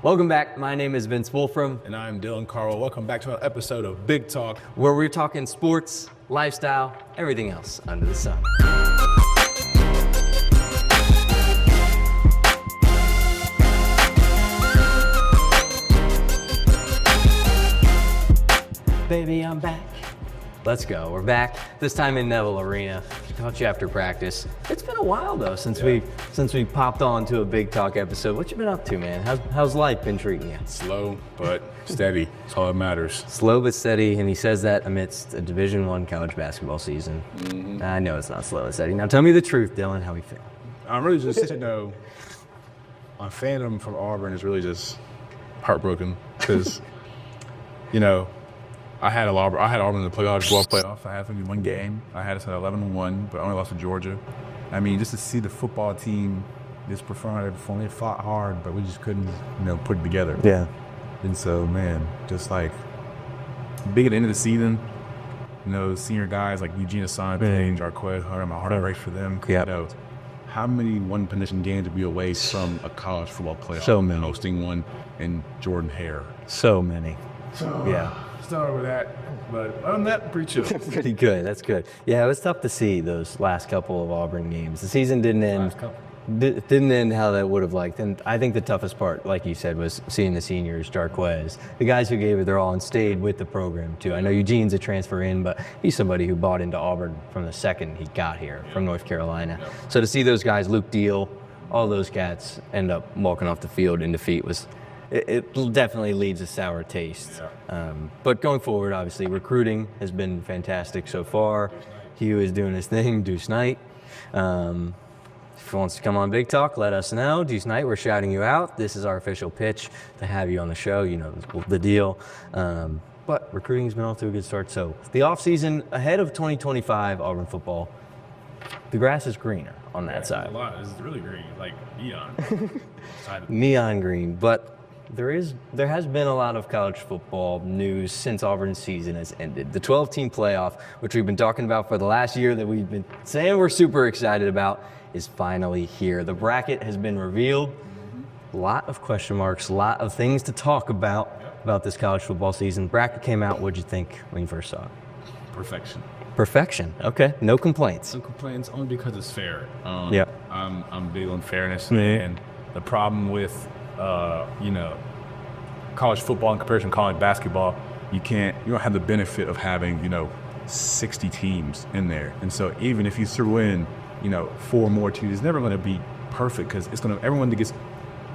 Welcome back. My name is Vince Wolfram. And I'm Dylan Cardwell. Welcome back to another episode of Big Talk, where we're talking sports, lifestyle, everything else under the sun. Baby, I'm back. Let's go. We're back. This time in Neville Arena. Caught you after practice. It's been a while though since we popped on to a Big Talk episode. What you been up to, man? How's life been treating you? Slow but steady. That's all that matters. Slow but steady, and he says that amidst a Division I college basketball season. Mm-hmm. I know it's not slow and steady. Now tell me the truth, Dylan. How we feel? I'm really just my fandom from Auburn is really just heartbroken because I had Auburn in the college ball playoff. I had them in one game. I had us at 11-1, but I only lost to Georgia. I mean, just to see the football team just perform, they fought hard, but we just couldn't, put it together. Yeah. And so, man, just like big at the end of the season, senior guys like Eugene Asante, Cardwell, my heart breaks for them. Yep. How many one-possession games would be away from a college football playoff? So many. Hosting one in Jordan Hare. So many. So, yeah. Start with that, but other than that, pretty chill. Pretty good. That's good. Yeah, it was tough to see those last couple of Auburn games. The season didn't end how that would have liked. And I think the toughest part, like you said, was seeing the seniors, Jarquez, the guys who gave it their all and stayed with the program too. I know Eugene's a transfer in, but he's somebody who bought into Auburn from the second he got here from North Carolina. Yep. So to see those guys, Luke Deal, all those cats end up walking off the field in defeat was. It definitely leaves a sour taste. Yeah. But going forward, obviously, recruiting has been fantastic so far. Hugh is doing his thing, Deuce Knight. If he wants to come on Big Talk, let us know. Deuce Knight, we're shouting you out. This is our official pitch to have you on the show. You know the deal. But recruiting's been off to a good start. So the offseason ahead of 2025 Auburn football, the grass is greener on that side. A lot. It's really green, like neon. Neon green, but there has been a lot of college football news since Auburn's season has ended. The 12-team playoff, which we've been talking about for the last year that we've been saying we're super excited about, is finally here. The bracket has been revealed. A lot of question marks, a lot of things to talk about this college football season. Bracket came out. What'd you think when you first saw it? Perfection. Perfection. Okay. No complaints. No complaints, only because it's fair. Yeah. I'm big on fairness, Mm-hmm. and the problem with college football in comparison to college basketball, you don't have the benefit of having 60 teams in there, and so even if you threw in 4 more teams, it's never going to be perfect because everyone that gets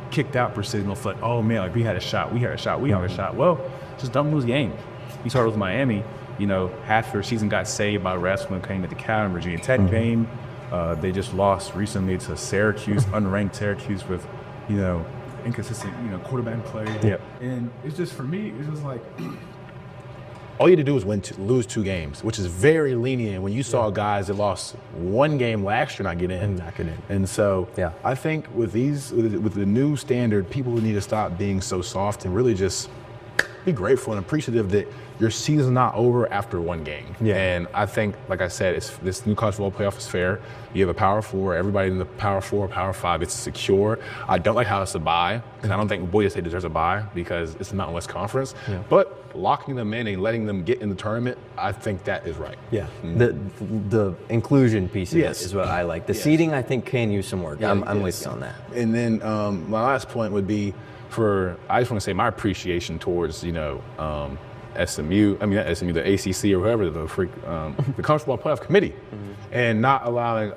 kicked out per se is going to feel like, oh man, like we had a shot. Well, just don't lose games. You started with Miami. Half their season got saved by refs when it came to the Cal and Virginia Tech game. They just lost recently to Syracuse, unranked Syracuse with inconsistent quarterback play. Yep. And it's just, for me, it's just like all you had to do was lose 2 games, which is very lenient when you saw guys that lost 1 game last year not get in. And so I think with the new standard, people need to stop being so soft and really just be grateful and appreciative that your season's not over after 1 game. Yeah. And I think, like I said, this new college football playoff is fair. You have a Power 4. Everybody in the Power 4, Power 5, it's secure. I don't like how it's a bye, because I don't think Boise State deserves a bye because it's the Mountain West Conference. Yeah. But locking them in and letting them get in the tournament, I think that is right. Yeah. Mm-hmm. The inclusion piece of it is what I like. The seeding, I think, can use some work. Yeah, I'm with you on that. And then my last point would be I just want to say my appreciation towards, SMU, not SMU, the ACC or whoever, the College Football Playoff Committee, and not allowing,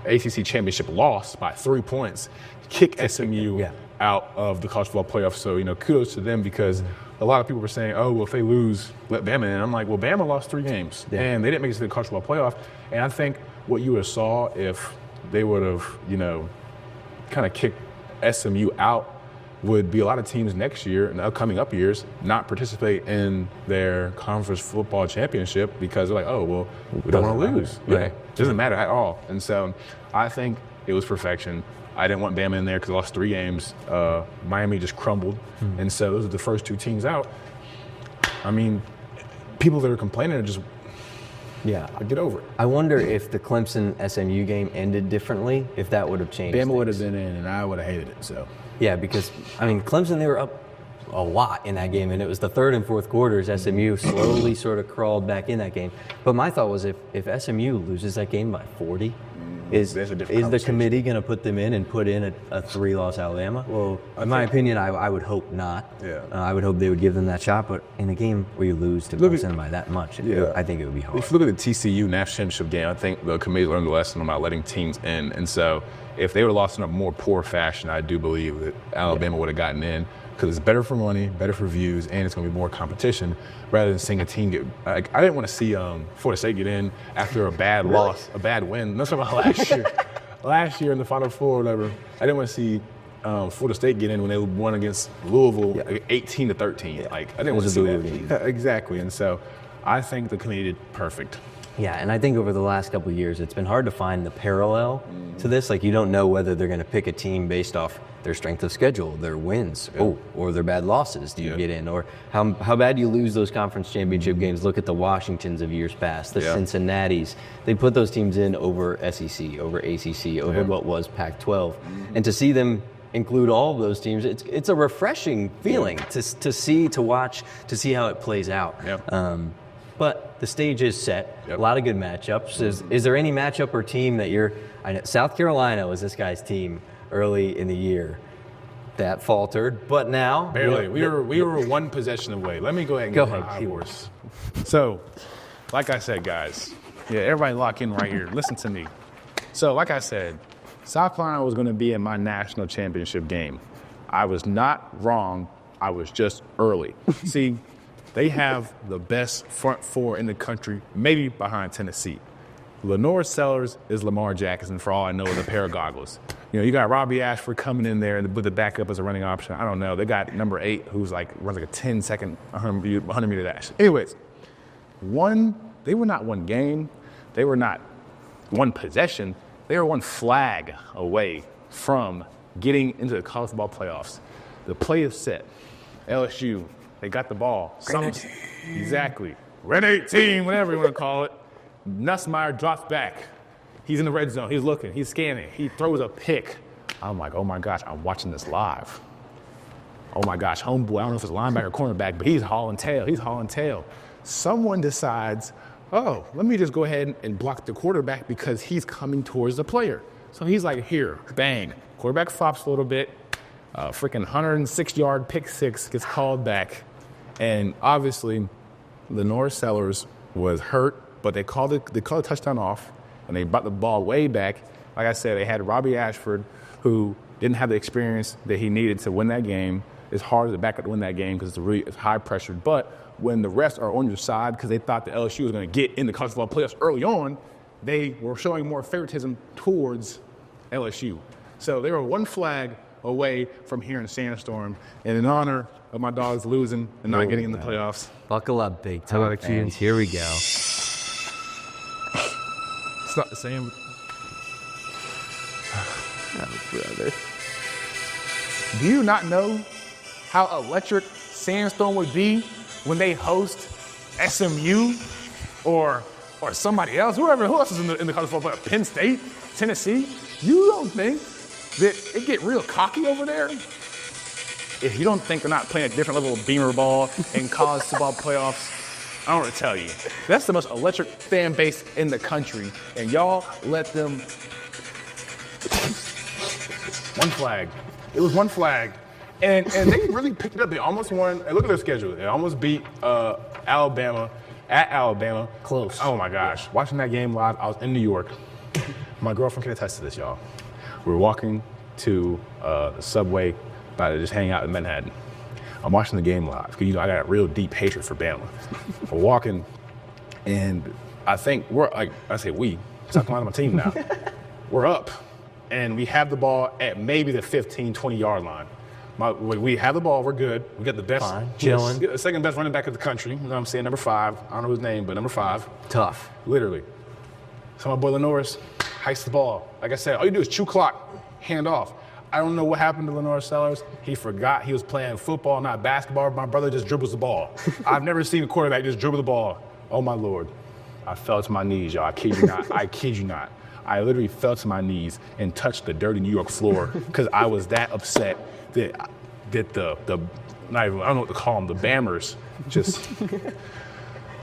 ACC championship loss by 3 points, kick SMU out of the College Football Playoff. So, kudos to them, because a lot of people were saying, oh, well, if they lose, let Bama in. And I'm like, well, Bama lost 3 games, and they didn't make it to the College Football Playoff. And I think what you would have saw if they would have, kind of kicked SMU out would be a lot of teams next year and the upcoming up years not participate in their conference football championship because they're like, oh, well, we don't want to lose. It doesn't matter at all. And so I think it was perfection. I didn't want Bama in there because they lost 3 games. Miami just crumbled. And so those are the first 2 teams out. I mean, people that are complaining are just get over it. I wonder if the Clemson SMU game ended differently, if that would have changed Bama things. would have been in, and I would have hated it. So Yeah, because, I mean, Clemson, they were up a lot in that game, and it was the third and fourth quarters. SMU slowly sort of crawled back in that game. But my thought was if SMU loses that game by 40, is the committee going to put them in and put in a 3-loss Alabama? Well, in my opinion, I would hope not. Yeah. I would hope they would give them that shot. But in a game where you lose to Clemson by that much, I think it would be hard. If you look at the TCU national championship game, I think the committee learned the lesson about letting teams in. And so if they would have lost in a more poor fashion, I do believe that Alabama would have gotten in. Because it's better for money, better for views, and it's going to be more competition rather than seeing a team get. I didn't want to see Florida State get in after a bad loss, a bad win. That's about last year. Last year in the Final Four or whatever, I didn't want to see Florida State get in when they won against Louisville 18-13. Yeah. Like, I didn't want to see that. Exactly. And so I think the committee did perfect. Yeah, and I think over the last couple of years, it's been hard to find the parallel to this. Like, you don't know whether they're going to pick a team based off their strength of schedule, their wins, or their bad losses. Do you get in? Or how bad you lose those conference championship games? Look at the Washingtons of years past, the Cincinnatis. They put those teams in over SEC, over ACC, over what was Pac-12. And to see them include all of those teams, it's a refreshing feeling to see, to watch, to see how it plays out. But the stage is set. A lot of good matchups. Is there any matchup or team that I know South Carolina was this guy's team early in the year that faltered, but now barely. We were one possession away. Let me go ahead and go get ahead. high horse. So, like I said, guys, everybody lock in right here. Listen to me. So, like I said, South Carolina was going to be in my national championship game. I was not wrong. I was just early. See, they have the best front four in the country, maybe behind Tennessee. Lenore Sellers is Lamar Jackson, for all I know, with a pair of goggles. You got Robbie Ashford coming in there with the backup as a running option. I don't know. They got number 8, who's runs like a 10-second 100-meter dash. Anyways, they were not one game. They were not one possession. They were one flag away from getting into the college football playoffs. The play is set. LSU, they got the ball. Exactly. Red 18, whatever you want to call it. Nussmeier drops back. He's in the red zone. He's looking. He's scanning. He throws a pick. I'm like, oh, my gosh, I'm watching this live. Oh, my gosh, homeboy, I don't know if it's linebacker or cornerback, but he's hauling tail. Someone decides, oh, let me just go ahead and block the quarterback because he's coming towards the player. So he's like, here, bang. Quarterback flops a little bit. Freaking 106-yard pick six gets called back. And obviously, Lenore Sellers was hurt, but they called the touchdown off, and they brought the ball way back. Like I said, they had Robbie Ashford, who didn't have the experience that he needed to win that game. It's hard as a backup to win that game because it's high pressure. But when the refs are on your side because they thought the LSU was going to get in the college football playoffs early on, they were showing more favoritism towards LSU. So they were one flag away from hearing Sandstorm. And in honor of my dogs losing and not getting in the playoffs. Buckle up, big time fans. Here we go. It's not the same. Oh, brother. Do you not know how electric Sandstorm would be when they host SMU or somebody else, who else is in the college football playoff? Penn State, Tennessee? You don't think that it get real cocky over there? If you don't think they're not playing a different level of beamer ball in college football playoffs, I don't want to tell you. That's the most electric fan base in the country, and y'all let them. One flag. It was one flag. And they really picked it up. They almost won. And look at their schedule. They almost beat Alabama at Alabama. Close. Oh, my gosh. Watching that game live, I was in New York. My girlfriend can attest to this, y'all. We were walking to the subway, about to just hang out in Manhattan. I'm watching the game live because, I got a real deep hatred for Bama. We're walking, and I think South Carolina, my team now. We're up, and we have the ball at maybe the 15, 20-yard line. We have the ball. We're good. We got the best, chilling. second best running back of the country. You know what I'm saying? Number 5. I don't know his name, but number 5. Tough. Literally. So my boy Lenore hikes the ball. Like I said, all you do is chew clock, hand off. I don't know what happened to Lenore Sellers. He forgot he was playing football, not basketball. My brother just dribbles the ball. I've never seen a quarterback just dribble the ball. Oh, my Lord. I fell to my knees, y'all. I kid you not. I kid you not. I literally fell to my knees and touched the dirty New York floor because I was that upset that the not even, I don't know what to call them, the Bammers just.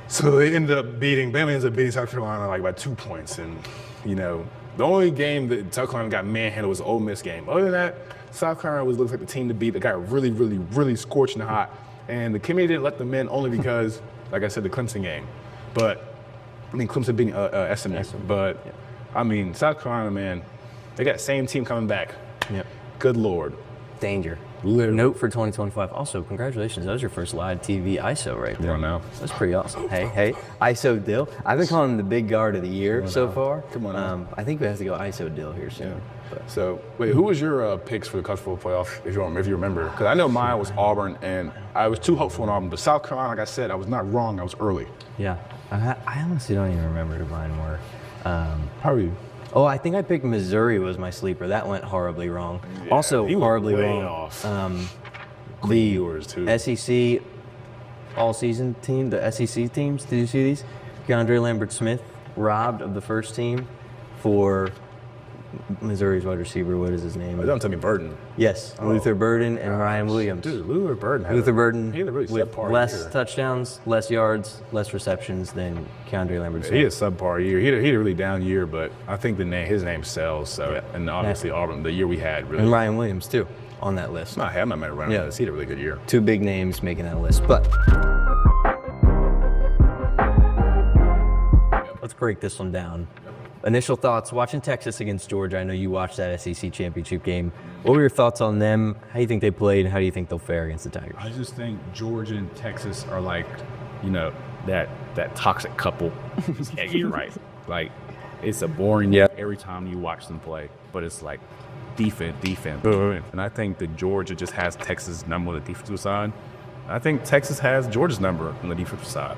So they ended up beating South Carolina like by 2 points, and the only game that South Carolina got manhandled was the Ole Miss game. Other than that, South Carolina looks like the team to beat. That got really, really, really scorching hot, and the committee didn't let them in only because, like I said, the Clemson game. But Clemson beating SMU. But South Carolina, man, they got the same team coming back. Yep. Good Lord. Danger. Literally. Note for 2025. Also, congratulations. That was your first live TV ISO right there. Come on now. That's pretty awesome. Hey, ISO Dill. I've been calling him the big guard of the year so far. Come on now. I think we have to go ISO Dill here soon. Yeah. So, wait, who was your picks for the college football playoff, if you remember? Because I know mine was Auburn, and I was too hopeful in Auburn. But South Carolina, like I said, I was not wrong. I was early. Yeah. I honestly don't even remember who mine were. How are you? Oh, I think I picked Missouri was my sleeper. That went horribly wrong. Yeah, also, he went horribly way wrong. off. The Yours too. SEC all-season team, the SEC teams, did you see these? Keandre Lambert-Smith robbed of the first team for Missouri's wide receiver. What is his name? Don't tell me Burden. Yes, Luther Burden and Ryan Williams. Dude, Luther Burden. He had a really with less touchdowns, less yards, less receptions than Keandre Lambert-Smith. He had a subpar year. He had a really down year, but I think his name sells. So, yeah. And obviously Auburn, the year we had, really. And Ryan Williams too on that list. I'm not mad at Ryan Williams. He had a really good year. Two big names making that list, but let's break this one down. Initial thoughts watching Texas against Georgia. I know you watched that SEC championship game. What were your thoughts on them? How do you think they played, and how do you think they'll fare against the Tigers? I just think Georgia and Texas are like, that toxic couple. Yeah, you're right. Like, it's a boring every time you watch them play, but it's like defense. And I think that Georgia just has Texas' number on the defensive side. I think Texas has Georgia's number on the defensive side.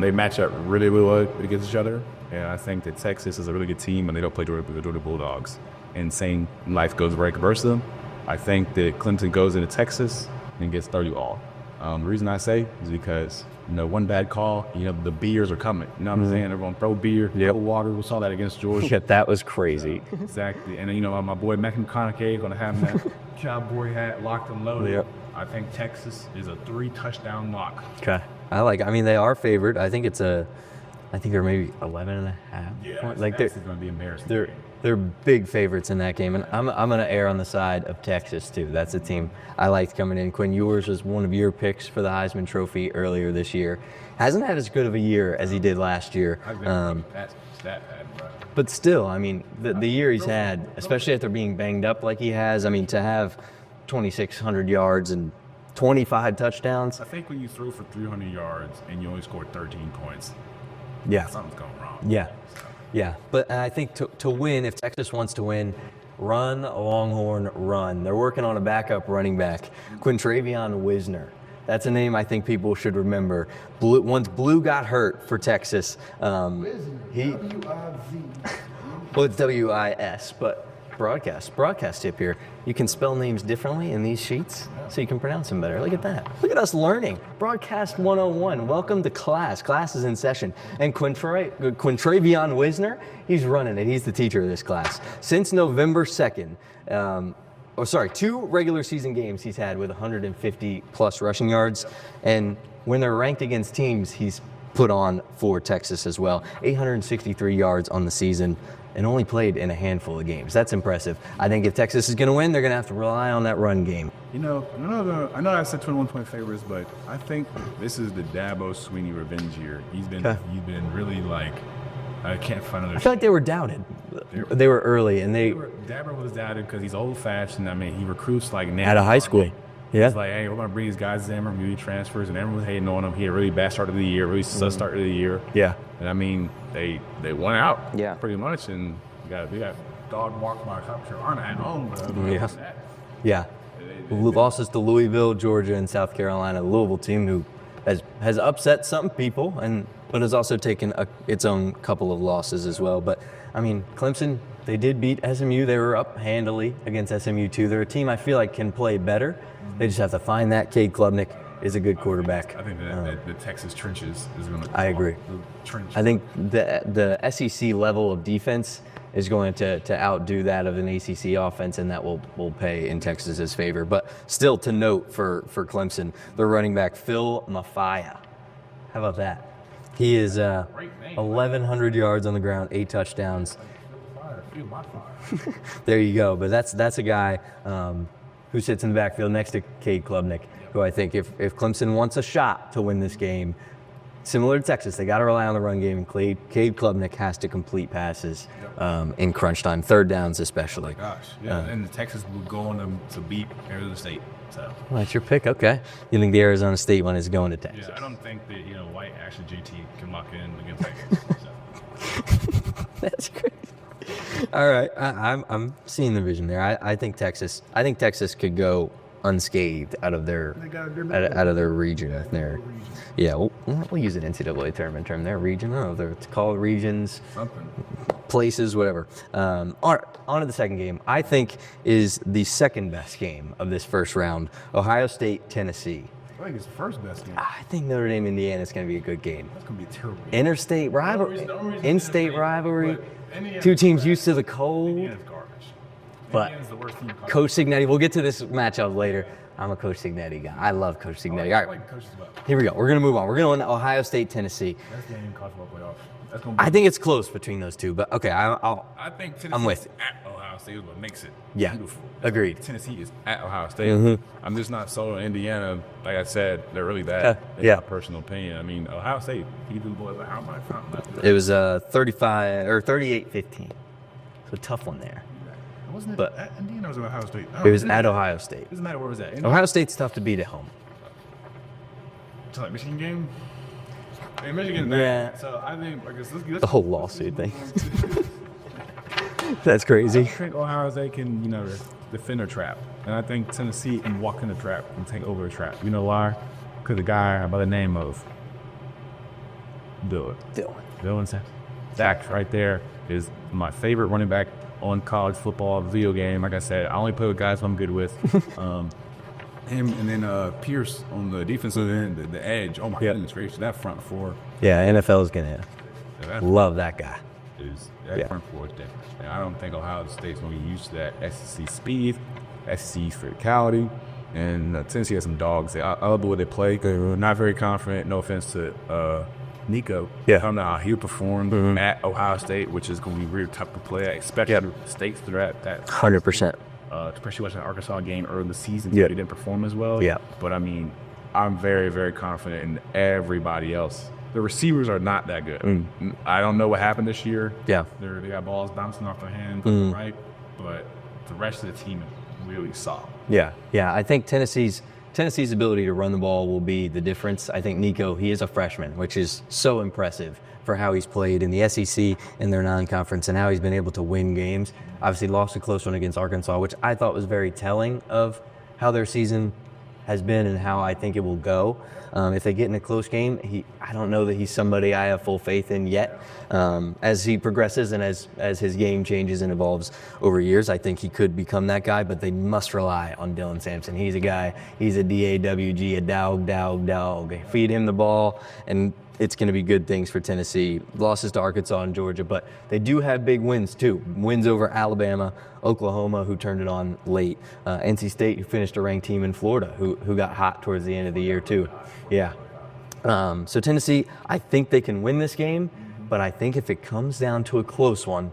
They match up really, really well against each other. And I think that Texas is a really good team, and they don't play Georgia Bulldogs. And same life goes vice versa. I think that Clemson goes into Texas and gets 30 all. The reason I say is because, one bad call, the beers are coming. You know what I'm saying? Everyone throw beer, throw water. We saw that against Georgia. Yeah, that was crazy. Exactly. And my boy Matthew McConaughey going to have that cowboy hat locked and loaded. Yep. I think Texas is a 3-touchdown lock. Okay. They are favored. I think they're maybe 11 and a half. Yeah, like Texas is going to be embarrassing. They're big favorites in that game, and I'm going to err on the side of Texas too. That's a team I liked coming in. Quinn Ewers was one of your picks for the Heisman Trophy earlier this year. Hasn't had as good of a year as he did last year. That's that bad, bro. But still, the year he's had, especially after being banged up like he has, to have 2,600 yards and 25 touchdowns. I think when you throw for 300 yards and you only scored 13 points, something's going wrong. Yeah. Yeah, but I think to win, if Texas wants to win, run, Longhorn, run. They're working on a backup running back, Quintravion Wisner. That's a name I think people should remember. Once Blue got hurt for Texas, W-I-Z. Well, it's W-I-S, but broadcast tip here. You can spell names differently in these sheets so you can pronounce them better. Look at that. Look at us learning. Broadcast 101. Welcome to class. Class is in session. And Quintravion Wisner, he's running it. He's the teacher of this class. Since November 2nd, 2 regular season games he's had with 150 plus rushing yards. And when they're ranked against teams, he's put on for Texas as well. 863 yards on the season. And only played in a handful of games. That's impressive. I think if Texas is going to win, they're going to have to rely on that run game. I know I said 21-point favorites, but I think this is the Dabo Swinney revenge year. He's been really I can't find another. I feel like they were doubted. They were early, and Dabo was doubted because he's old-fashioned. He recruits like now. Out of high school. Yeah. It's like, hey, we're going to bring these guys in, we're going to do transfers, and everyone was hating on him. He had a really bad start of the year, really sus start of the year. Yeah. And they won out. Yeah. Pretty much, and we got dog walk by cops here aren't at home, bro. Yeah. Yeah. Losses to Louisville, Georgia, and South Carolina. The Louisville team who has upset some people, but has also taken its own couple of losses as well. But Clemson, they did beat SMU. They were up handily against SMU too. They're a team I feel like can play better. They just have to find that Cade Klubnik is a good quarterback. I think that the Texas trenches is going to. I agree. I think the SEC level of defense is going to outdo that of an ACC offense, and that will pay in Texas's favor. But still, to note for Clemson, their running back Phil Mafia. How about that? He is 1,100 yards on the ground, 8 touchdowns. There you go. But that's a guy who sits in the backfield next to Cade Klubnik, who I think if Clemson wants a shot to win this game, similar to Texas, they got to rely on the run game, and Cade Klubnik has to complete passes in crunch time, third downs especially. Gosh, yeah, and Texas will go on them to beat Arizona State. So. Well, that's your pick, okay. You think the Arizona State one is going to Texas? Yeah, I don't think that White actually JT can lock in against Texas. So. That's great. All right, I'm seeing the vision there. I think Texas could go unscathed out of their region. Yeah, we'll use an NCAA term. Their region. I don't know if they're called regions, Something. places, whatever. On to the second game. I think is the second best game of this first round. Ohio State, Tennessee. I think it's the first best game. I think Notre Dame, Indiana is going to be a good game. That's going to be a terrible game. Interstate rivalry, in-state rivalry. Indiana, Two teams used to the cold. Indiana's garbage. But Indiana's the worst team. Coach Signetti, we'll get to this matchup later. I'm a Coach Signetti guy. I love Coach Signetti. All right, here we go. We're going to move on. We're going to Ohio State, Tennessee. That's the game Cardwell playoff. That's going I think it's close between those two, but okay, I think Tennessee I'm with you. at Ohio State is what makes it beautiful. Agreed. Tennessee is at Ohio State. Mm-hmm. I'm just not sold on Indiana. Like I said, they're really bad. Yeah. My personal opinion. I mean, Ohio State, you do the boys like how much? It was 35 or 38-15. So a tough one there. Wasn't it But at Indiana or was it Ohio State? It was at Ohio State. Doesn't matter where it was at. Ohio State's tough to beat at home. So like Michigan game. Hey, Michigan. Yeah. So I think let's The whole lawsuit thing. That's crazy. I think Ohio State can defend their trap, and I think Tennessee can walk in the trap and take over the trap. You know why? Because the guy by the name of Dylan Sachs right there is my favorite running back on college football video game. Like I said, I only play with guys I'm good with. Him and then Pierce on the defensive end, the edge. Oh my goodness gracious, that front four. Yeah, NFL is gonna love that guy. That front four is different. And I don't think Ohio State's gonna be used to that SEC speed, SEC physicality, and Tennessee has some dogs. I love the way they play. They're not very confident. No offense to Nico. Yeah. I don't know how he performed at Ohio State, which is going to be really tough to play at, especially states that are at that. 100%. Especially watching the Arkansas game early in the season. Yeah. They didn't perform as well. Yeah. But, I mean, I'm very, very confident in everybody else. The receivers are not that good. I don't know what happened this year. Yeah. They got balls bouncing off their hands, right? But the rest of the team is really solid. Yeah. I think Tennessee's ability to run the ball will be the difference. I think Nico, he is a freshman, which is so impressive for how he's played in the SEC in their non-conference and how he's been able to win games. Obviously lost a close one against Arkansas, which I thought was very telling of how their season has been and how I think it will go. If they get in a close game, I don't know that he's somebody I have full faith in yet. As he progresses and as his game changes and evolves over years, I think he could become that guy, but they must rely on Dylan Sampson. He's a guy, he's a DAWG, a dog. Feed him the ball, and it's going to be good things for Tennessee. Losses to Arkansas and Georgia, but they do have big wins too. Wins over Alabama, Oklahoma, who turned it on late. NC State, who finished a ranked team in Florida, who got hot towards the end of the year too. Yeah. So Tennessee, I think they can win this game, but I think if it comes down to a close one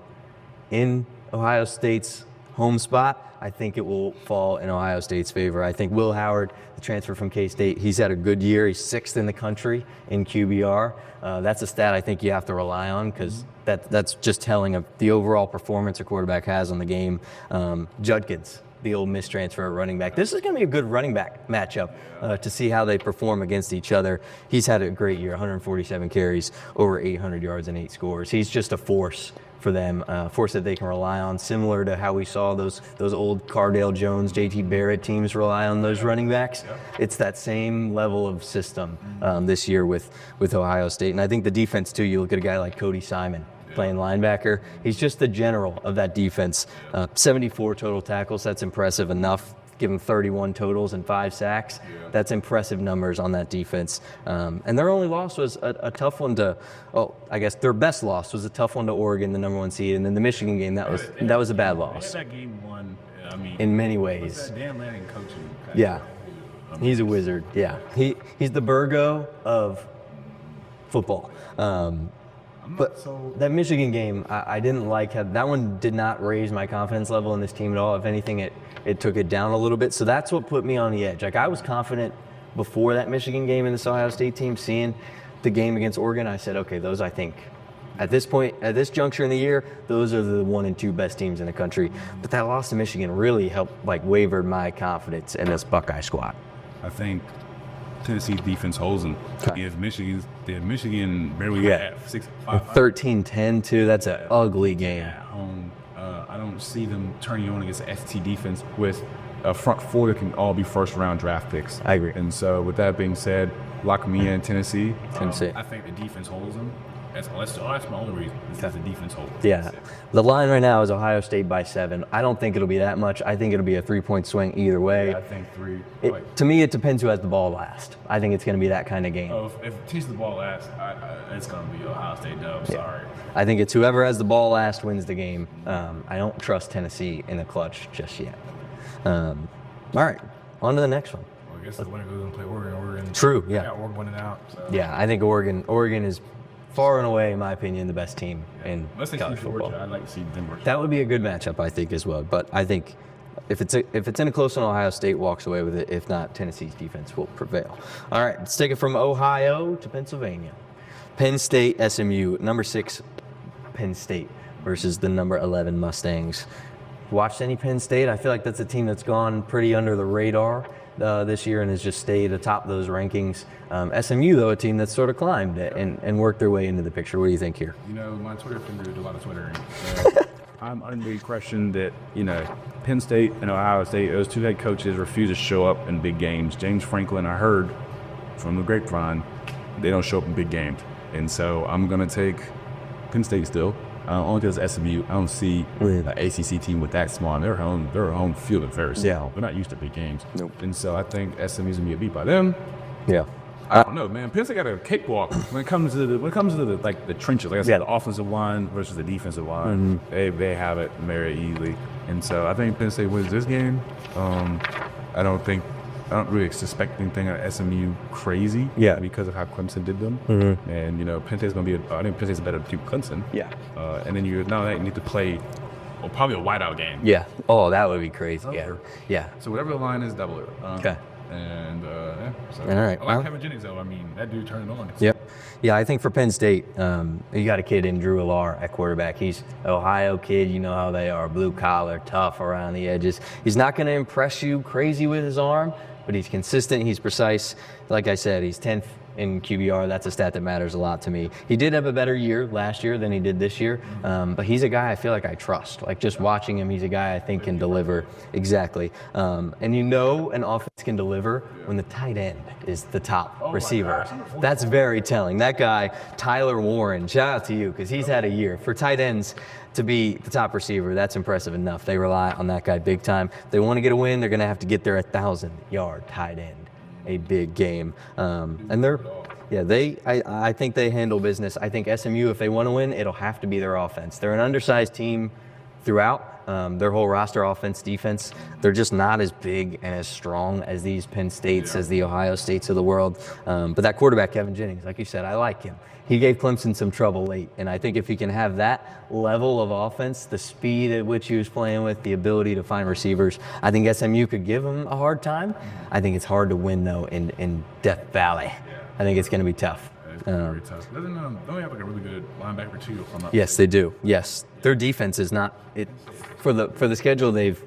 in Ohio State's home spot, I think it will fall in Ohio State's favor. I think Will Howard, the transfer from K-State, he's had a good year. He's 6th in the country in QBR. That's a stat I think you have to rely on because that's just telling of the overall performance a quarterback has on the game. Judkins, the old Miss transfer running back. This is going to be a good running back matchup to see how they perform against each other. He's had a great year, 147 carries, over 800 yards and 8 scores. He's just a force for them, force that they can rely on, similar to how we saw those old Cardale Jones, JT Barrett teams rely on those running backs. It's that same level of system this year with Ohio State. And I think the defense, too, you look at a guy like Cody Simon playing linebacker. He's just the general of that defense. 74 total tackles, that's impressive enough give them 31 totals and 5 sacks. Yeah. That's impressive numbers on that defense. And their only loss was a tough one to, I guess their best loss was a tough one to Oregon, the number 1 seed, and then the Michigan game, that was a bad loss. That game won, in many ways. Dan Lanning coaching. Yeah. He's a wizard. Yeah. He's the Burgo of football. But that Michigan game, I didn't like how that one did not raise my confidence level in this team at all. If anything, it took it down a little bit. So that's what put me on the edge. Like, I was confident before that Michigan game and this Ohio State team, seeing the game against Oregon. I said, okay, those, I think, at this point, at this juncture in the year, those are the 1 and 2 best teams in the country. But that loss to Michigan really helped, wavered my confidence in this Buckeye squad. I think Tennessee's defense holds them. Okay. If Michigan barely have 13-10 too. That's an ugly game. at home, I don't see them turning on against the ST defense with a front four that can all be first-round draft picks. I agree. And so, with that being said, lock me in Tennessee. Tennessee. I think the defense holds them. That's my only reason. Is the defense holds them. Yeah. The line right now is Ohio State by 7. I don't think it'll be that much. I think it'll be a 3-point swing either way. Yeah, I think 3. To me, it depends who has the ball last. I think it's going to be that kind of game. If it takes the ball last, it's going to be Ohio State dub. Sorry. I think it's whoever has the ball last wins the game. I don't trust Tennessee in the clutch just yet. All right, on to the next one. Well, I guess the winner goes and play Oregon. True, yeah. Got Oregon winning out. So. Yeah, I think Oregon is far and away, in my opinion, the best team in Unless they college see football. Georgia, I'd like to see Denver. That would be a good matchup, I think, as well. But I think if it's in a close one, Ohio State walks away with it. If not, Tennessee's defense will prevail. All right, let's take it from Ohio to Pennsylvania. Penn State, SMU, number 6 Penn State versus the number 11 Mustangs. Watched any Penn State? I feel like that's a team that's gone pretty under the radar this year and has just stayed atop those rankings. SMU, though, a team that's sort of climbed and worked their way into the picture. What do you think here? My Twitter finger did a lot of Twittering. I'm under the impression that, Penn State and Ohio State, those 2 head coaches refuse to show up in big games. James Franklin, I heard from the grapevine, they don't show up in big games. And so I'm going to take Penn State still. Only because SMU, I don't see an ACC team with that small. Their home field is very small. Yeah. They're not used to big games. Nope. And so I think SMU's gonna be beat by them. Yeah. I don't know, man. Penn State got a cakewalk when it comes to the trenches. Like I said, the offensive line versus the defensive line. Mm-hmm. They have it very easily. And so I think Penn State wins this game. I don't really suspect anything at SMU crazy. Yeah. Because of how Clemson did them. Mm-hmm. And Penn State's gonna be. I think Penn State's better than Clemson. Yeah. And then you need to play, probably a whiteout game. Yeah. Oh, that would be crazy. Yeah. Yeah. So whatever the line is, double it. Okay. And so all right. I like Kevin Jennings though. I mean, that dude turned it on. Yep. Yeah, I think for Penn State, you got a kid in Drew Allar at quarterback. He's an Ohio kid. You know how they are, blue collar, tough around the edges. He's not going to impress you crazy with his arm, but he's consistent. He's precise. Like I said, he's 10th in QBR. That's a stat that matters a lot to me. He did have a better year last year than he did this year, but he's a guy I feel like I trust. Like, just watching him, he's a guy I think can deliver. Exactly. And an offense can deliver when the tight end is the top receiver. That's very telling. That guy, Tyler Warren, shout out to you, because he's had a year. For tight ends to be the top receiver, that's impressive enough. They rely on that guy big time. If they want to get a win, they're going to have to get their 1,000-yard tight end. A big game. I think they handle business. I think SMU, if they want to win, it'll have to be their offense. They're an undersized team throughout. Their whole roster, offense, defense, they're just not as big and as strong as these Penn States, as the Ohio States of the world. But that quarterback, Kevin Jennings, like you said, I like him. He gave Clemson some trouble late, and I think if he can have that level of offense, the speed at which he was playing with, the ability to find receivers, I think SMU could give him a hard time. I think it's hard to win, though, in Death Valley. I think it's going to be tough. It's very tough. Don't they have a really good linebacker too? Yes, they do. Yes, their defense is not it for the schedule they've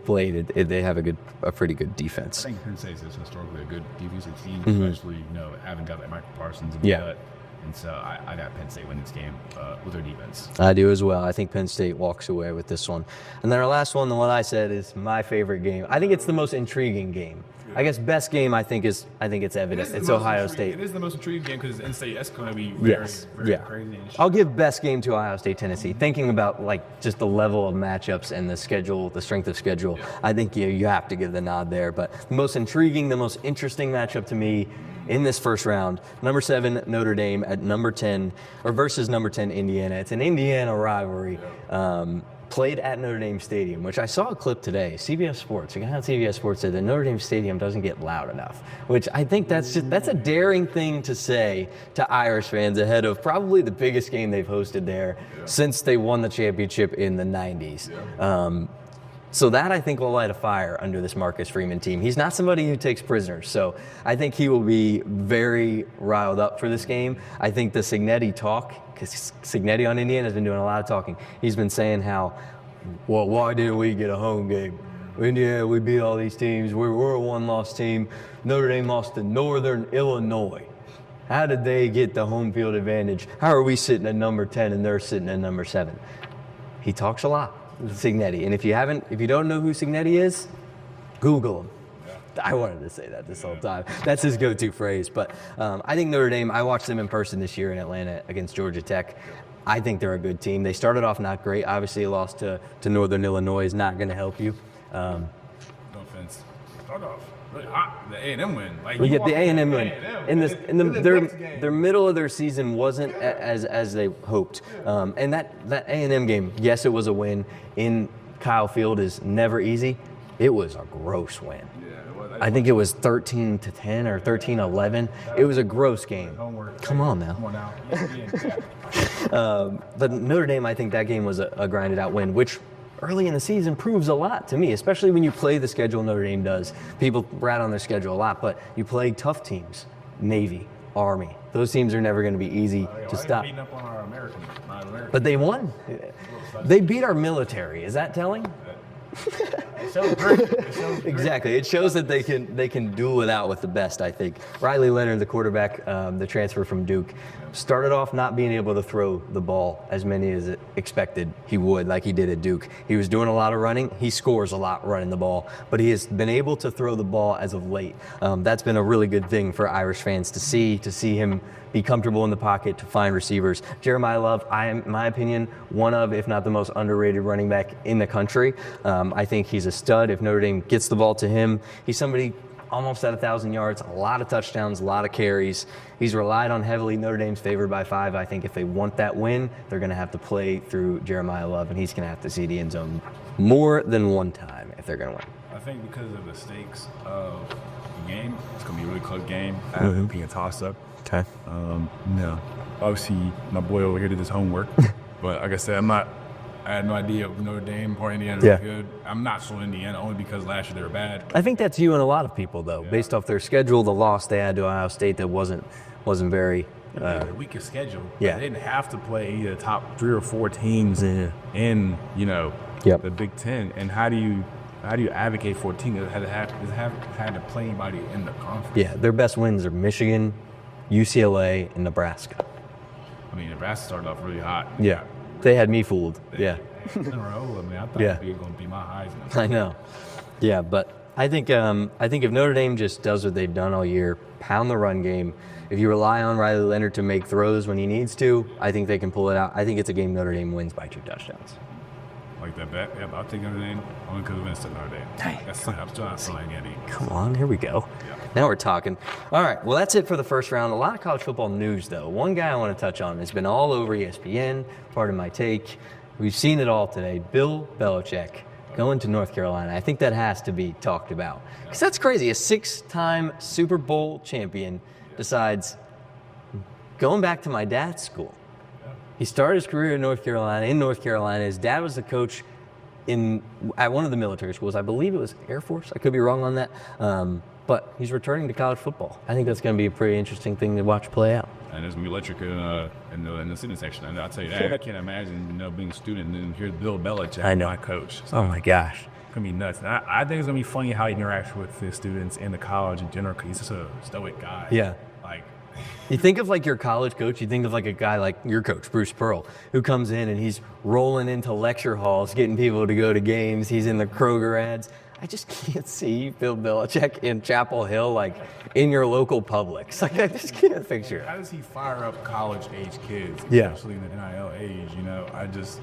played. They have a pretty good defense. I think Penn State is historically a good defensive team, especially having got like Michael Parsons in the gut. And so I got Penn State win this game with their defense. I do as well. I think Penn State walks away with this one. And then our last one, the one I said, is my favorite game. I think it's the most intriguing game I guess best game I think it's evident. It's Ohio State. It is the most intriguing game because it's NC. That's going to be very crazy. I'll give best game to Ohio State, Tennessee. Thinking about like just the level of matchups and the schedule, the strength of schedule, I think you have to give the nod there. But the most intriguing, the most interesting matchup to me in this first round, number 7 Notre Dame at number 10, or versus number 10 Indiana. It's an Indiana rivalry. Played at Notre Dame Stadium, which I saw a clip today. CBS Sports, a guy on CBS Sports said that Notre Dame Stadium doesn't get loud enough, which I think that's a daring thing to say to Irish fans ahead of probably the biggest game they've hosted there since they won the championship in the 90s. So that, I think, will light a fire under this Marcus Freeman team. He's not somebody who takes prisoners, so I think he will be very riled up for this game. I think the Cignetti talk, because Cignetti on Indiana has been doing a lot of talking. He's been saying how, well, why didn't we get a home game? Indiana, we beat all these teams. We're a one-loss team. Notre Dame lost to Northern Illinois. How did they get the home field advantage? How are we sitting at number 10 and they're sitting at number 7? He talks a lot. Cignetti, and if you don't know who Cignetti is, Google him. I wanted to say that this whole time. That's his go-to phrase. But I think Notre Dame, I watched them in person this year in Atlanta against Georgia Tech. I think they're a good team. They started off not great. Obviously, a loss to Northern Illinois is not going to help you. No offense. Start off really hot. The A&M win. Like, we get the A&M win. Their middle of their season wasn't as they hoped. And that A&M game, yes, it was a win. In Kyle Field is never easy. It was a gross win. I think it was 13-10 or 13-11. It was a gross game. Come on now. But Notre Dame, I think that game was a grinded out win, which early in the season proves a lot to me, especially when you play the schedule Notre Dame does. People rat on their schedule a lot, but you play tough teams, Navy, Army. Those teams are never going to be easy to stop. Up on our American. But they won. They beat our military. Is that telling? Exactly. It shows that they can duel it out with the best, I think. Riley Leonard, the quarterback, the transfer from Duke, started off not being able to throw the ball as many as expected he would, like he did at Duke. He was doing a lot of running. He scores a lot running the ball, but he has been able to throw the ball as of late. That's been a really good thing for Irish fans to see him be comfortable in the pocket, to find receivers. Jeremiah Love, in my opinion, one of, if not the most underrated running back in the country. I think he's a stud. If Notre Dame gets the ball to him, he's somebody almost at 1,000 yards, a lot of touchdowns, a lot of carries. He's relied on heavily. Notre Dame's favored by 5. I think if they want that win, they're going to have to play through Jeremiah Love, and he's going to have to see the end zone more than one time if they're going to win. I think because of the stakes of the game, it's going to be a really close game. I have being a toss-up. Okay. No. Obviously, my boy over here did his homework. But like I said, I had no idea if Notre Dame or Indiana was good. I'm not so Indiana only because last year they were bad. I think that's you and a lot of people, though, based off their schedule, the loss they had to Ohio State that wasn't very. The weakest schedule. Yeah. They didn't have to play either top 3 or 4 teams in the Big Ten. And how do you advocate for a team that had to play anybody in the conference? Yeah, their best wins are Michigan, UCLA, and Nebraska. I mean, Nebraska started off really hot. Yeah, they had me fooled. Yeah. In a row. I mean, I thought it was going to be my Heisman. I know. Yeah, but I think if Notre Dame just does what they've done all year, pound the run game, if you rely on Riley Leonard to make throws when he needs to, I think they can pull it out. I think it's a game Notre Dame wins by 2 touchdowns. Like that bet? Yeah, I'll take Notre Dame only because of Winston Notre Dame. Hey, I'm still not selling any. Come on, here we go. Yeah. Now we're talking. All right, well, that's it for the first round. A lot of college football news, though. One guy I want to touch on has been all over ESPN, part of my take. We've seen it all today. Bill Belichick going to North Carolina. I think that has to be talked about. Because that's crazy. A 6-time Super Bowl champion decides, going back to my dad's school. He started his career in North Carolina. His dad was the coach at one of the military schools. I believe it was Air Force. I could be wrong on that. But he's returning to college football. I think that's going to be a pretty interesting thing to watch play out. And it's going to be electric in the student section. And I'll tell you that. I can't imagine being a student and hear Bill Belichick, my coach. So oh, my gosh. It's going to be nuts. And I think it's going to be funny how he interacts with the students in the college in general because he's just a stoic guy. Yeah. You think of like your college coach, you think of like a guy like your coach, Bruce Pearl, who comes in and he's rolling into lecture halls, getting people to go to games. He's in the Kroger ads. I just can't see Bill Belichick in Chapel Hill, like in your local Publix. Like I just can't picture it. How does he fire up college-age kids, Yeah. especially in the NIL age?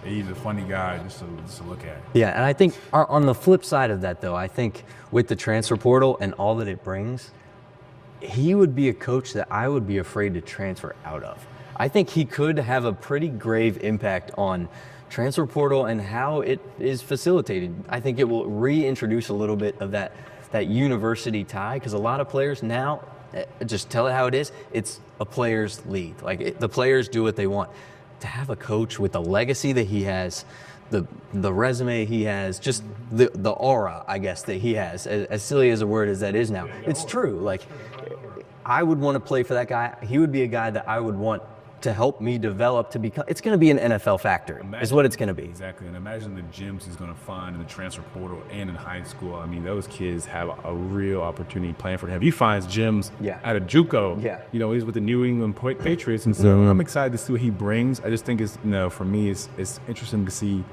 He's a funny guy just to look at. Yeah, and I think on the flip side of that, though, I think with the transfer portal and all that it brings, he would be a coach that I would be afraid to transfer out of. I think he could have a pretty grave impact on transfer portal and how it is facilitated. I think it will reintroduce a little bit of that university tie, because a lot of players now, just tell it how it is, it's a player's league. Like the players do what they want. To have a coach with the legacy that he has, the resume he has, just the aura, I guess, that he has, as silly as a word as that is now, it's true. Like I would want to play for that guy. He would be a guy that I would want to help me develop to become. It's going to be an NFL factory, is what it's going to be. Exactly, and imagine the gems he's going to find in the transfer portal and in high school. I mean, those kids have a real opportunity playing for him. If he finds gems out of JUCO, he's with the New England Patriots, and so I'm excited to see what he brings. I just think it's, for me, it's interesting to see,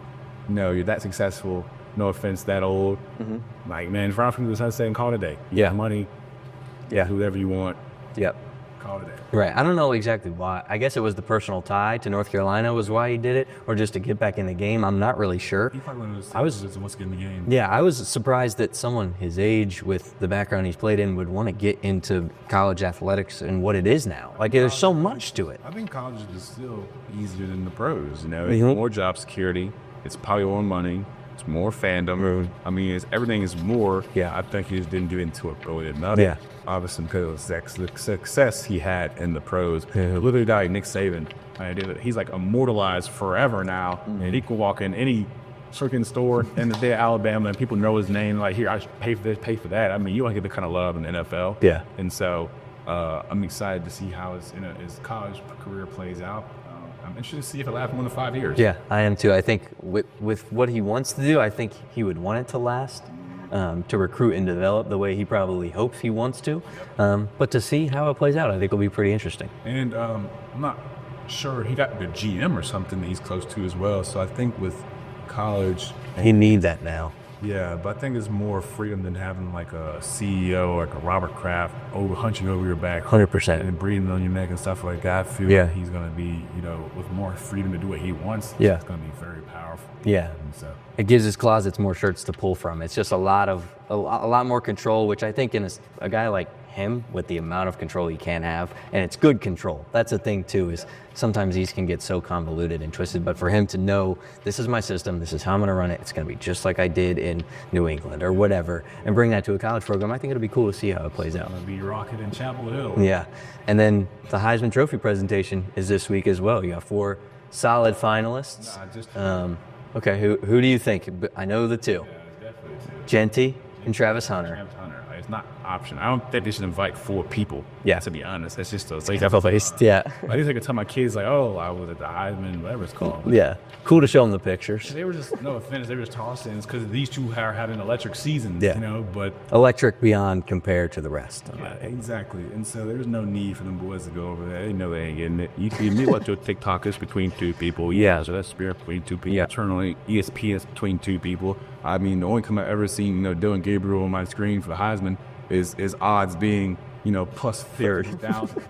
you're that successful. No offense, that old. Like, man, fly from the sunset and call it a day. You got money. Yeah, whoever you want. Yep. Call it a day. Right. I don't know exactly why. I guess it was the personal tie to North Carolina was why he did it, or just to get back in the game. I'm not really sure. He probably one of those wants to get in the game. Yeah, I was surprised that someone his age with the background he's played in would want to get into college athletics and what it is now. Like, there's so much to it. I think college is still easier than the pros. It's more job security. It's probably more money. It's more fandom. I mean, everything is more. Yeah, I think he just didn't do it into it early enough. Yeah. Obviously, because of the success he had in the pros. Literally died Nick Saban. He's like immortalized forever now. And he can walk in any freaking store in the state of Alabama and people know his name. Like, here, I should pay for this, pay for that. I mean, you don't get the kind of love in the NFL. Yeah. And so I'm excited to see how his college career plays out. I'm interested to see if it lasts more than 5 years. Yeah, I am too. I think with what he wants to do, I think he would want it to last, to recruit and develop the way he probably hopes he wants to. But to see how it plays out, I think will be pretty interesting. And I'm not sure, he got the GM or something that he's close to as well. So I think with college, he needs that now. Yeah, but I think it's more freedom than having like a CEO or like a Robert Kraft hunching over your back, 100%, and breathing on your neck and stuff like that. I feel like he's going to be, with more freedom to do what he wants. Yeah, it's going to be very powerful. Yeah, and so it gives his closets more shirts to pull from. It's just a lot more control, which I think in a guy like him, with the amount of control he can have, and it's good control. That's the thing too, is sometimes these can get so convoluted and twisted, but for him to know, this is my system, this is how I'm gonna run it, it's gonna be just like I did in New England or whatever, and bring that to a college program, I think it'll be cool to see how it plays out. It's gonna be rocket in Chapel Hill. Yeah, and then the Heisman Trophy presentation is this week as well. You got 4 solid finalists. Okay, who do you think? I know the 2. Yeah, it's definitely 2. Genty and Travis Hunter. Travis Hunter. It's not an option. I don't think they should invite 4 people. Yeah, to be honest, that's just a face. Yeah, I just like to tell my kids like, oh, I was at the Heisman, whatever it's called. Yeah, cool to show them the pictures. They were just, no offense, they were just tossing. It's because these 2 are having electric seasons. Yeah, but electric beyond compared to the rest. Yeah, exactly. And so there's no need for them boys to go over there. They know they ain't getting it. You can admit what your TikTok is between 2 people. Yeah, so that's spirit between 2 people. Yeah, eternally ESPN is between 2 people. I mean, the only time I've ever seen, Dylan Gabriel on my screen for the Heisman is odds being, plus 30,000.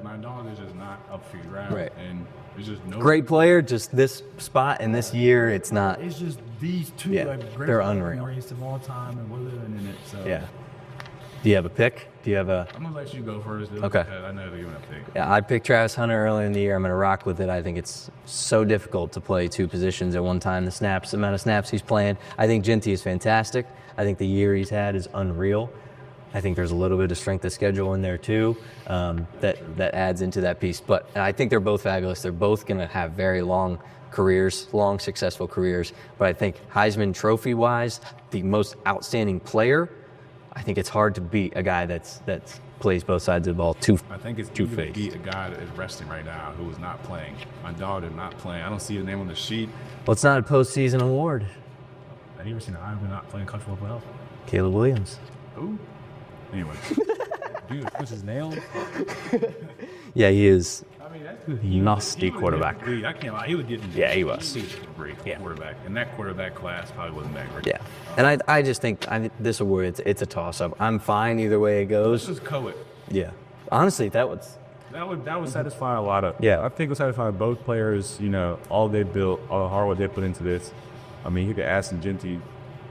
My dog is just not up for grabs. Right. And there's just no great player, just this spot and this year, it's not. It's just these 2 great they're unreal. Race of all time, and we're living in it. So yeah. Do you have a pick? I'm gonna let you go first. Okay. I know they're gonna pick. Yeah, I picked Travis Hunter earlier in the year. I'm gonna rock with it. I think it's so difficult to play 2 positions at one time. The amount of snaps he's playing. I think Genty is fantastic. I think the year he's had is unreal. I think there's a little bit of strength of schedule in there too, that adds into that piece. But I think they're both fabulous. They're both gonna have very long careers, long successful careers. But I think Heisman Trophy wise, the most outstanding player, I think it's hard to beat a guy that's plays both sides of the ball. I think it's easy to beat a guy that is resting right now who is not playing. My daughter not playing. I don't see his name on the sheet. Well, it's not a postseason award. Have you ever seen an Iowa not playing college football? Caleb Williams. Who? Anyway. Dude, puts his nails. Yeah, he is. I nasty quarterback. I can't lie. He was getting Yeah, he was. great Yeah. quarterback, and that quarterback class probably wasn't that great. Yeah. And I just think this award, it's a toss-up. I'm fine either way it goes. This is co-ed. Yeah. Honestly, that would Satisfy a lot of. Yeah. I think it would satisfy both players. You know, all they built, all the hard work they put into this. I mean, you could ask Genti,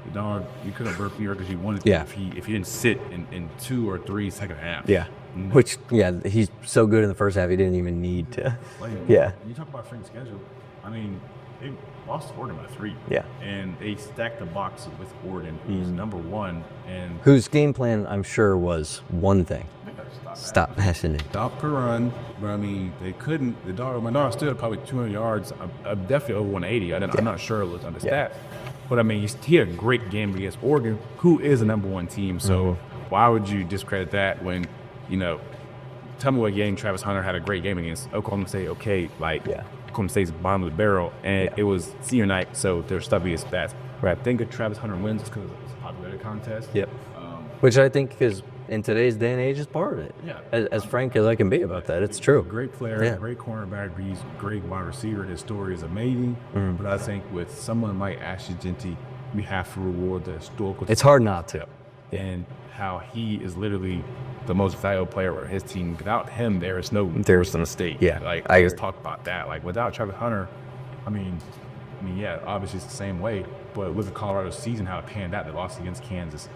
the dog, you could have burped New York if you wanted to. Yeah. If he didn't sit in 2 or 3 second halves. Yeah. Which, he's so good in the first half, he didn't even need to. Yeah. You talk about strength schedule. I mean, they lost to Oregon by 3. Yeah. And they stacked the box with Oregon, who's number 1. And Whose game plan, I'm sure, was one thing. Stop passing it. stop the run, but I mean, they couldn't. My dog stood at probably 200 yards. I'm definitely over 180. I'm not sure it was on the stats. But I mean, he had a great game against Oregon, who is the number 1 team. So why would you discredit that when, tell me what game Travis Hunter had a great game against Oklahoma State. Okay, Oklahoma State's bottom of the barrel, and it was senior night, so their stubbiest stats. Right. I think if Travis Hunter wins, it's because it's a popularity contest. Yep. Which I think is, in today's day and age, is part of it. Yeah. As frank as I can be about that, it's true. Great player, great cornerback, he's a great wide receiver. His story is amazing. But I think with someone like Ashley Genti, we have to reward the historical. It's hard not to. And how he is literally the most valuable player of his team. Without him, there's no State. Yeah, like I I just agree. talked about that. Like without Travis Hunter, I mean, yeah, obviously it's the same way. But look at Colorado's season, how it panned out. They lost against Kansas.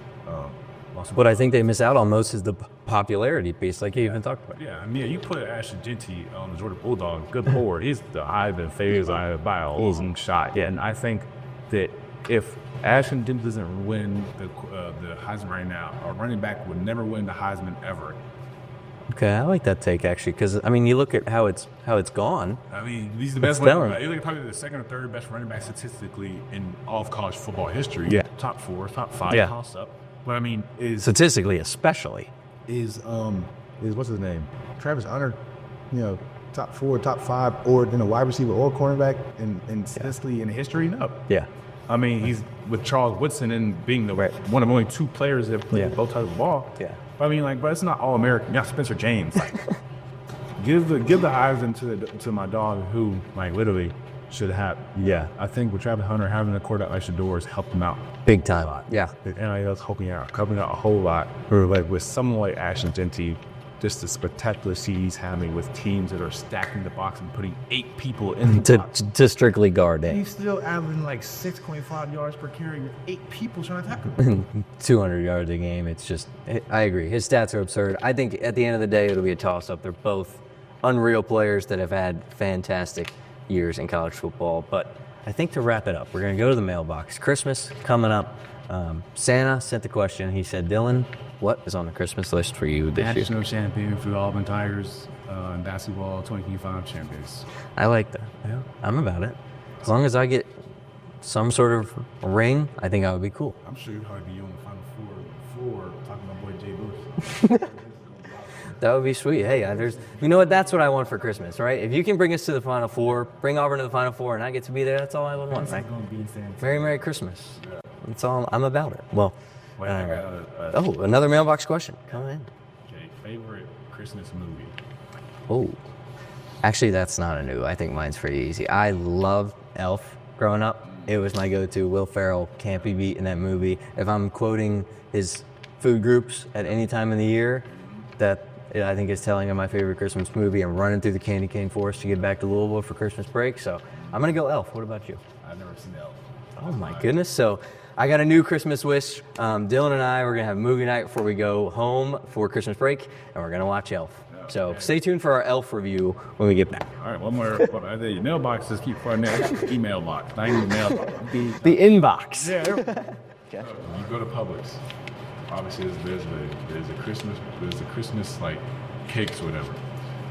What I think they miss out on most is the popularity piece, like you even talked about. Yeah, I mean, you put Ashton Genti on the Georgia Bulldog, good Lord, he's the Heisman favorite by a long shot. Yeah, and I think that if Ashton Genti doesn't win the Heisman right now, a running back would never win the Heisman ever. Okay, I like that take actually, because I mean, you look at how it's gone. I mean, he's the best running back. He's probably the second or third best running back statistically in all of college football history. Yeah. Top 4, top 5, toss up. But I mean, Statistically, especially. Is what's his name? Travis Hunter, top 4, top 5, or a wide receiver or cornerback, and statistically in history, no. Yeah. I mean, he's with Charles Woodson and being one of only 2 players that play both sides of the ball. Yeah. But I mean, but it's not all American. Not Spencer James. Like, give the Heisman to my dog who literally should have. Yeah, I think with Travis Hunter having a quarterback like Shador's helped him out Big time. Yeah. The NIL's helping out a whole lot. Or with someone like Ashton Genti, just the spectacular seed he's having with teams that are stacking the box and putting 8 people in the box. To strictly guard it. He's still averaging 6.5 yards per carry with 8 people trying to tackle him. 200 yards a game. It's just, I agree. His stats are absurd. I think at the end of the day, it'll be a toss-up. They're both unreal players that have had fantastic years in college football. But I think to wrap it up, we're going to go to the mailbox. Christmas coming up. Santa sent the question. He said, Dylan, what is on the Christmas list for you this year? National champion for the Auburn Tigers in basketball, 2025 champions. I like that. Yeah, I'm about it. As long as I get some sort of ring, I think I would be cool. I'm sure you'd probably be on the Final Four talking about boy Jay Lewis. That would be sweet. Hey, you know what? That's what I want for Christmas, right? If you can bring us to the Final Four, bring Auburn to the Final Four, and I get to be there, that's all I would want. Very Merry Christmas. That's all. I'm about it. Well, another mailbox question. Come in. Okay, favorite Christmas movie? Oh, actually, that's not a new. I think mine's pretty easy. I loved Elf growing up. It was my go-to. Will Ferrell can't be beat in that movie. If I'm quoting his food groups at any time of the year, that I think is telling of my favorite Christmas movie. I'm running through the candy cane forest to get back to Louisville for Christmas break. So I'm gonna go Elf. What about you? I've never seen Elf. Oh my goodness. So I got a new Christmas wish. Dylan and I, we're gonna have movie night before we go home for Christmas break, and we're gonna watch Elf. So stay tuned for our Elf review when we get back. All right, one more. The mailboxes keep flooding in. Email box. Not even mailbox. The inbox. Yeah. You go to Publix. Obviously, there's a Christmas like cakes or whatever.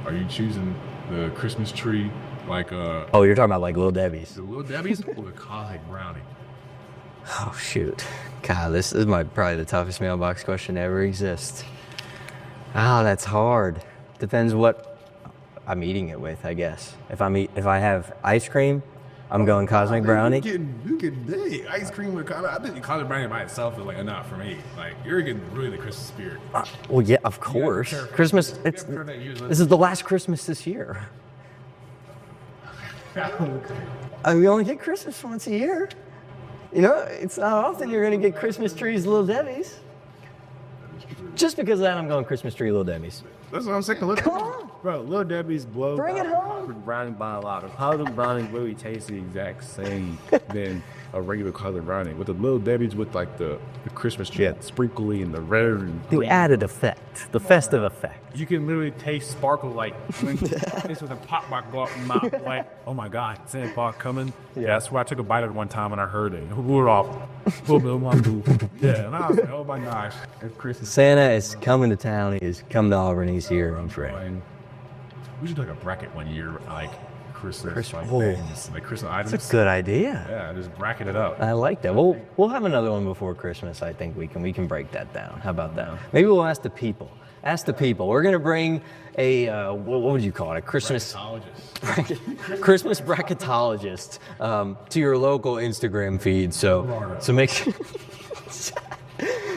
Are you choosing the Christmas tree like Oh, you're talking about like Little Debbie's. the Little Debbie's or the cosmic brownie? Oh shoot. God, this is probably the toughest mailbox question to ever exist. Oh, that's hard. Depends what I'm eating it with, I guess. If I have ice cream, I'm going cosmic brownie. You getting ice cream with cosmic. I think cosmic brownie by itself is like enough for me. Like you're getting really the Christmas spirit. Well, yeah, of course. Christmas. This is the last Christmas this year. We only get Christmas once a year. You know, it's not often you're going to get Christmas trees, Little Debbie's. Just because of that, I'm going Christmas tree, Little Debbie's. That's what I'm saying. Come on. Bro, Little Debbie's blow. Bring it home. Brownie by a lot. How do brownies really taste the exact same Than a regular colored brownie. With the Little Debbie's with like the Christmas tree sprinkly and the red and The added effect, the festive effect. You can literally taste sparkle like this was a pop my mouth like, oh my God, Santa Claus coming. Yeah, that's why I took a bite of it one time and I heard it. Blew it off. Yeah, and I was like, oh my gosh, it's Christmas. Santa is coming to town. He is coming to Auburn. He's here. I'm sure. And we should do like a bracket one year, like Christmas like oh. things, like Christmas items. That's a good idea. Yeah, just bracket it up. I like that. We'll have another one before Christmas. I think we can break that down. How about that? Maybe we'll ask the people. Ask the people. We're gonna bring a what would you call it? A Christmas Christmas bracketologist to your local Instagram feed. So make sure.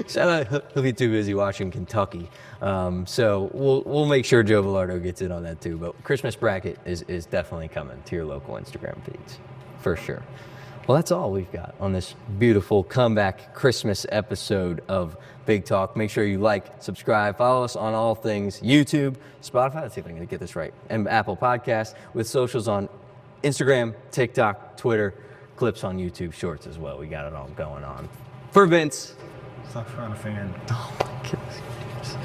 Shout out, he'll be too busy watching Kentucky. So we'll make sure Joe Velardo gets in on that too. But Christmas bracket is definitely coming to your local Instagram feeds, for sure. Well, that's all we've got on this beautiful comeback Christmas episode of Big Talk. Make sure you like, subscribe, follow us on all things YouTube, Spotify, let's see if I can get this right, and Apple Podcasts, with socials on Instagram, TikTok, Twitter, clips on YouTube Shorts as well. We got it all going on. For Vince. Stop trying to fan. Oh my goodness.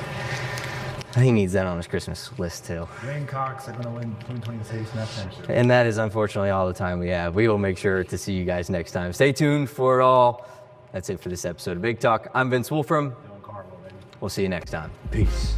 He needs that on his Christmas list too. Gamecocks are going to win 2026 championship. And that is unfortunately all the time we have. We will make sure to see you guys next time. Stay tuned for it all. That's it for this episode of Big Talk. I'm Vince Wolfram. Cardwell, baby. We'll see you next time. Peace.